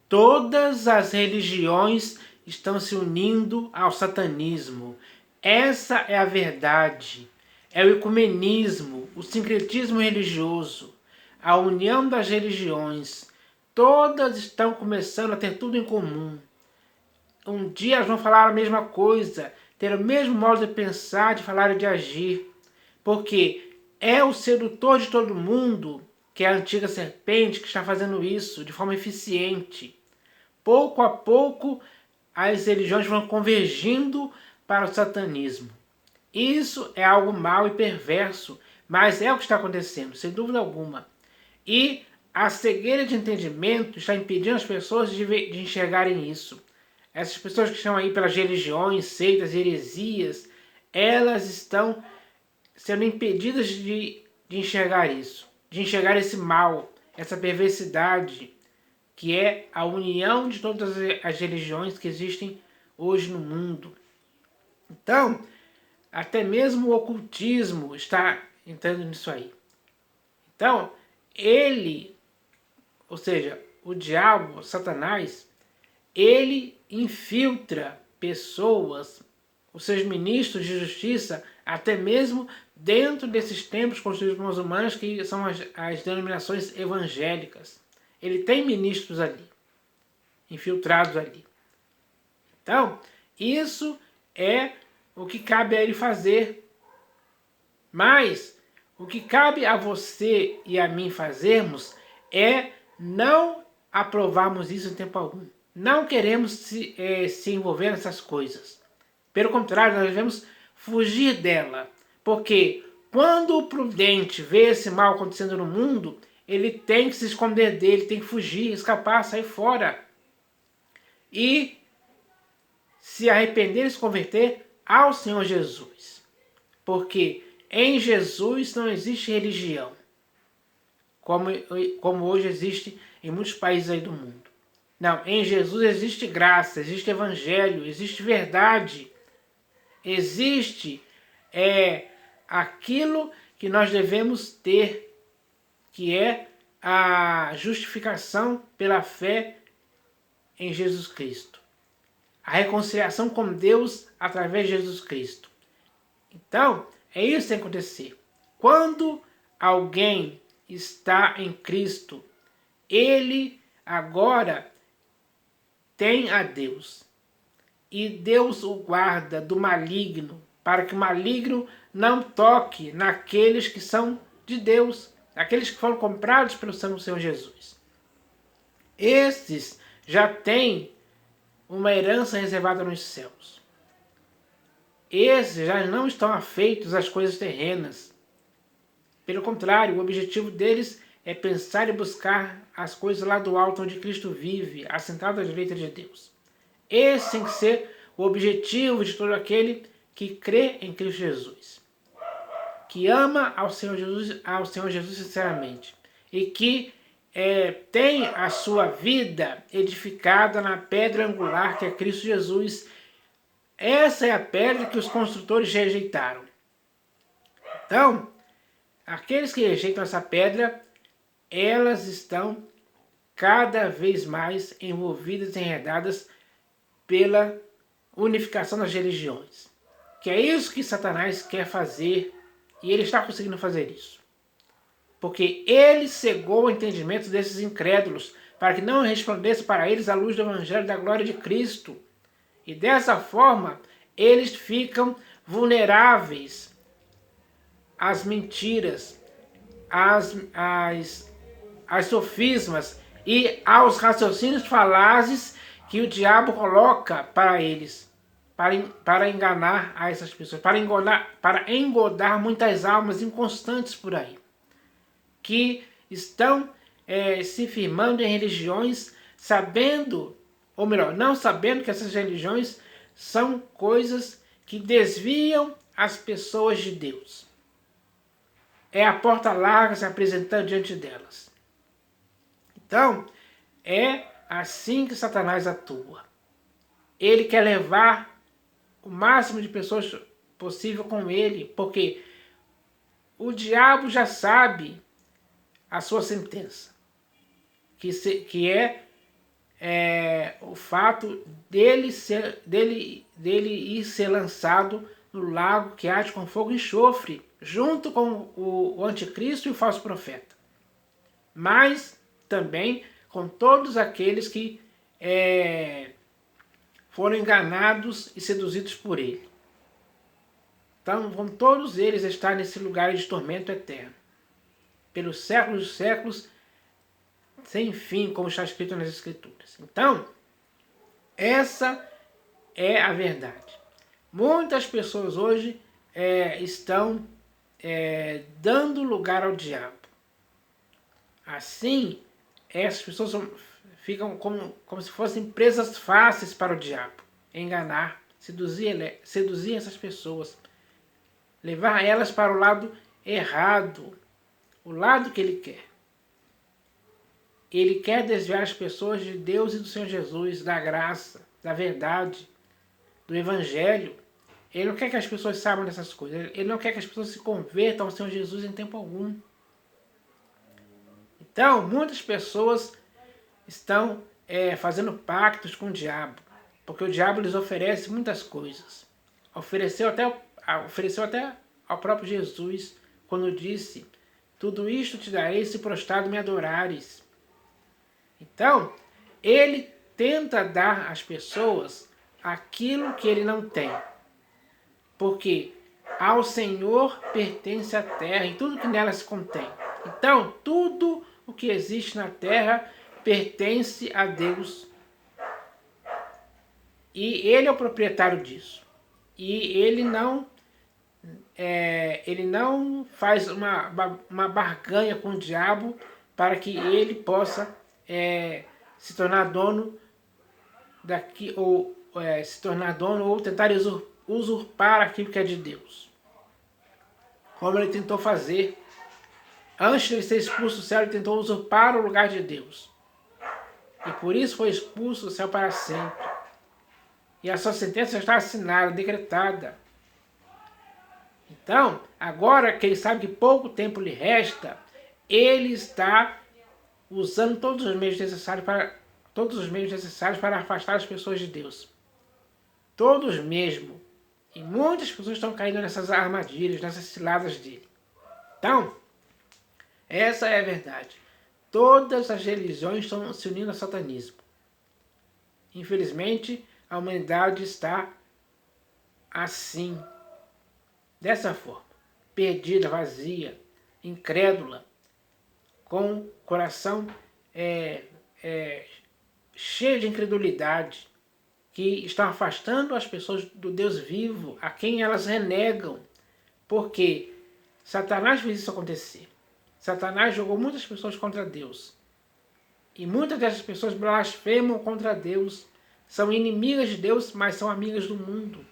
Todas as religiões estão se unindo ao satanismo. Essa é a verdade. É o ecumenismo, o sincretismo religioso, a união das religiões. Todas estão começando a ter tudo em comum. Um dia elas vão falar a mesma coisa, ter o mesmo modo de pensar, de falar e de agir. Porque é o sedutor de todo mundo, que é a antiga serpente, que está fazendo isso de forma eficiente. Pouco a pouco, as religiões vão convergindo para o satanismo. Isso é algo mau e perverso, mas é o que está acontecendo, sem dúvida alguma. E a cegueira de entendimento está impedindo as pessoas de enxergarem isso. Essas pessoas que estão aí pelas religiões, seitas, heresias, elas estão sendo impedidas de enxergar isso, de enxergar esse mal, essa perversidade, que é a união de todas as religiões que existem hoje no mundo. Então, até mesmo o ocultismo está entrando nisso aí. Então, ele, ou seja, o diabo, Satanás, ele infiltra pessoas, os seus ministros de justiça, até mesmo dentro desses templos construídos pelos muçulmanos, que são as denominações evangélicas. Ele tem ministros ali, infiltrados ali. Então, isso é o que cabe a ele fazer. Mas o que cabe a você e a mim fazermos é não aprovarmos isso em tempo algum. Não queremos se envolver nessas coisas. Pelo contrário, nós devemos fugir dela. Porque quando o prudente vê esse mal acontecendo no mundo, ele tem que se esconder dele, tem que fugir, escapar, sair fora. E se arrepender e se converter ao Senhor Jesus. Porque em Jesus não existe religião, como hoje existe em muitos países aí do mundo. Não, em Jesus existe graça, existe evangelho, existe verdade, existe aquilo que nós devemos ter, que é a justificação pela fé em Jesus Cristo. A reconciliação com Deus através de Jesus Cristo. Então, é isso que tem que acontecer. Quando alguém está em Cristo, ele agora tem a Deus. E Deus o guarda do maligno, para que o maligno não toque naqueles que são de Deus, aqueles que foram comprados pelo sangue do Senhor Jesus. Estes já têm uma herança reservada nos céus. Esses já não estão afeitos às coisas terrenas. Pelo contrário, o objetivo deles é pensar e buscar as coisas lá do alto onde Cristo vive, assentado à direita de Deus. Esse tem que ser o objetivo de todo aquele que crê em Cristo Jesus, que ama ao Senhor Jesus sinceramente e que tem a sua vida edificada na pedra angular que é Cristo Jesus. Essa é a pedra que os construtores rejeitaram. Então, aqueles que rejeitam essa pedra, elas estão cada vez mais envolvidas e enredadas pela unificação das religiões. Que é isso que Satanás quer fazer, e ele está conseguindo fazer isso. Porque ele cegou o entendimento desses incrédulos, para que não resplandecesse para eles a luz do Evangelho da glória de Cristo. E dessa forma, eles ficam vulneráveis às mentiras, às sofismas e aos raciocínios falazes que o diabo coloca para eles, para enganar a essas pessoas, para engodar muitas almas inconstantes por aí, que estão se firmando em religiões, sabendo, ou melhor, não sabendo que essas religiões são coisas que desviam as pessoas de Deus. É a porta larga se apresentando diante delas. Então, é assim que Satanás atua. Ele quer levar o máximo de pessoas possível com ele, porque o diabo já sabe a sua sentença, que é o fato dele ir ser lançado no lago que arde com fogo e enxofre, junto com o anticristo e o falso profeta. Mas também com todos aqueles que foram enganados e seduzidos por ele. Então vão todos eles estar nesse lugar de tormento eterno, pelos séculos dos séculos, sem fim, como está escrito nas Escrituras. Então, essa é a verdade. Muitas pessoas hoje estão dando lugar ao diabo. Assim, essas pessoas ficam como se fossem presas fáceis para o diabo. Enganar, seduzir essas pessoas, levar elas para o lado errado, o lado que ele quer. Ele quer desviar as pessoas de Deus e do Senhor Jesus, da graça, da verdade, do Evangelho. Ele não quer que as pessoas saibam dessas coisas. Ele não quer que as pessoas se convertam ao Senhor Jesus em tempo algum. Então, muitas pessoas estão fazendo pactos com o diabo, porque o diabo lhes oferece muitas coisas. Ofereceu até ao próprio Jesus, quando disse: tudo isto te darei se prostrado me adorares. Então, ele tenta dar às pessoas aquilo que ele não tem. Porque ao Senhor pertence a terra e tudo que nela se contém. Então, tudo o que existe na terra pertence a Deus. E ele é o proprietário disso. E ele não faz uma barganha com o diabo para que ele possa se tornar dono ou tentar usurpar aquilo que é de Deus. Como ele tentou fazer. Antes de ele ser expulso do céu, ele tentou usurpar o lugar de Deus. E por isso foi expulso do céu para sempre. E a sua sentença está assinada, decretada. Então, agora que ele sabe que pouco tempo lhe resta, ele está usando todos os meios necessários para afastar as pessoas de Deus. Todos mesmo. E muitas pessoas estão caindo nessas armadilhas, nessas ciladas dele. Então, essa é a verdade. Todas as religiões estão se unindo ao satanismo. Infelizmente, a humanidade está assim, dessa forma, perdida, vazia, incrédula, com o coração cheio de incredulidade, que estão afastando as pessoas do Deus vivo, a quem elas renegam, porque Satanás fez isso acontecer. Satanás jogou muitas pessoas contra Deus. E muitas dessas pessoas blasfemam contra Deus, são inimigas de Deus, mas são amigas do mundo.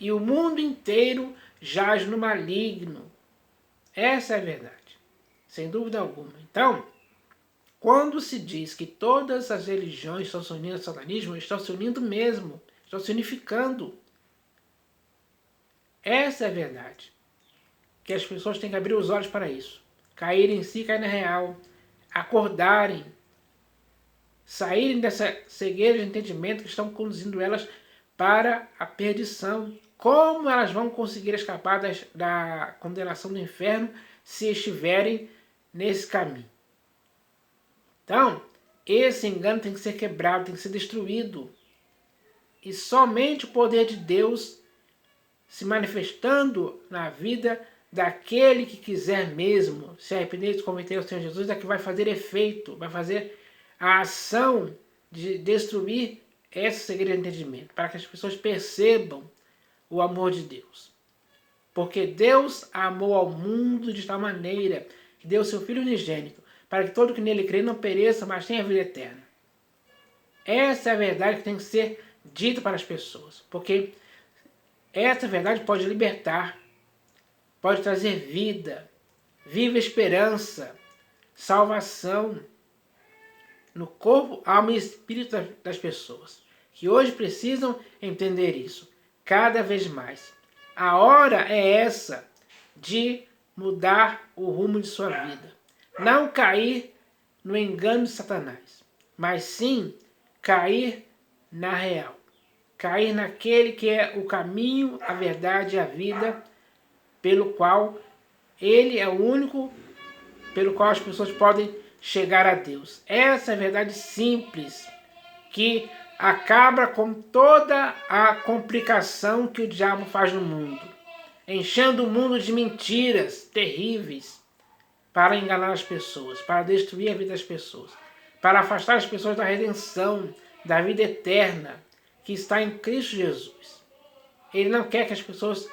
E o mundo inteiro jaz no maligno. Essa é a verdade, sem dúvida alguma. Então, quando se diz que todas as religiões estão se unindo ao satanismo, estão se unindo mesmo, estão se unificando. Essa é a verdade. Que as pessoas têm que abrir os olhos para isso. Cair em si, cair na real. Acordarem. Saírem dessa cegueira de entendimento que estão conduzindo elas para a perdição. Como elas vão conseguir escapar da condenação do inferno se estiverem nesse caminho? Então, esse engano tem que ser quebrado, tem que ser destruído. E somente o poder de Deus se manifestando na vida daquele que quiser mesmo se arrepender e se converter ao Senhor Jesus é que vai fazer efeito, vai fazer a ação de destruir essa cegueira de entendimento, para que as pessoas percebam o amor de Deus. Porque Deus amou ao mundo de tal maneira que deu seu Filho unigênito, para que todo que nele crê não pereça, mas tenha vida eterna. Essa é a verdade que tem que ser dita para as pessoas, porque essa verdade pode libertar, pode trazer vida, viva esperança, salvação no corpo, alma e espírito das pessoas, que hoje precisam entender isso, cada vez mais. A hora é essa de mudar o rumo de sua vida. Não cair no engano de Satanás, mas sim cair na real. Cair naquele que é o caminho, a verdade e a vida, pelo qual ele é o único pelo qual as pessoas podem chegar a Deus. Essa é a verdade simples, que acaba com toda a complicação que o diabo faz no mundo, enchendo o mundo de mentiras terríveis para enganar as pessoas, para destruir a vida das pessoas, para afastar as pessoas da redenção, da vida eterna que está em Cristo Jesus. Ele não quer que as pessoas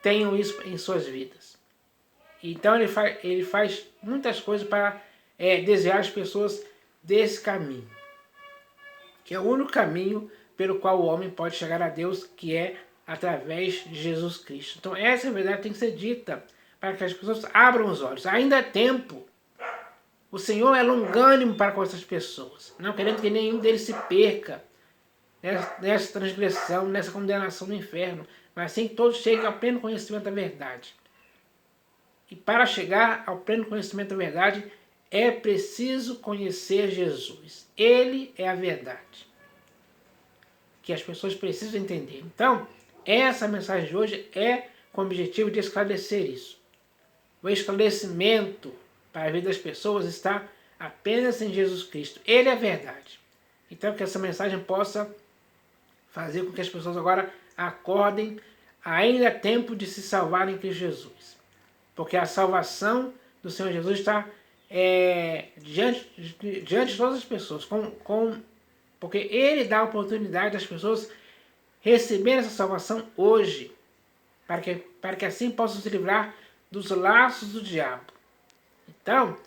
tenham isso em suas vidas. Então ele faz muitas coisas para desviar as pessoas desse caminho, que é o único caminho pelo qual o homem pode chegar a Deus, que é através de Jesus Cristo. Então essa verdade tem que ser dita para que as pessoas abram os olhos. Ainda é tempo. O Senhor é longânimo para com essas pessoas, não querendo que nenhum deles se perca nessa transgressão, nessa condenação no inferno, mas sim que todos cheguem ao pleno conhecimento da verdade. E para chegar ao pleno conhecimento da verdade, é preciso conhecer Jesus. Ele é a verdade, que as pessoas precisam entender. Então, essa mensagem de hoje é com o objetivo de esclarecer isso. O esclarecimento para a vida das pessoas está apenas em Jesus Cristo. Ele é a verdade. Então, que essa mensagem possa fazer com que as pessoas agora acordem. Ainda é tempo de se salvar em Cristo Jesus. Porque a salvação do Senhor Jesus está diante de todas as pessoas. Porque Ele dá a oportunidade das pessoas receberem essa salvação hoje. Para que assim possam se livrar dos laços do diabo. Então,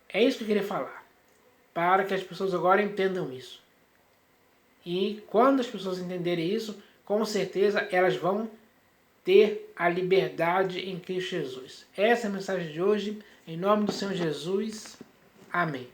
é isso que eu queria falar. Para que as pessoas agora entendam isso. E quando as pessoas entenderem isso, com certeza elas vão ter a liberdade em Cristo Jesus. Essa é a mensagem de hoje. Em nome do Senhor Jesus. Amém.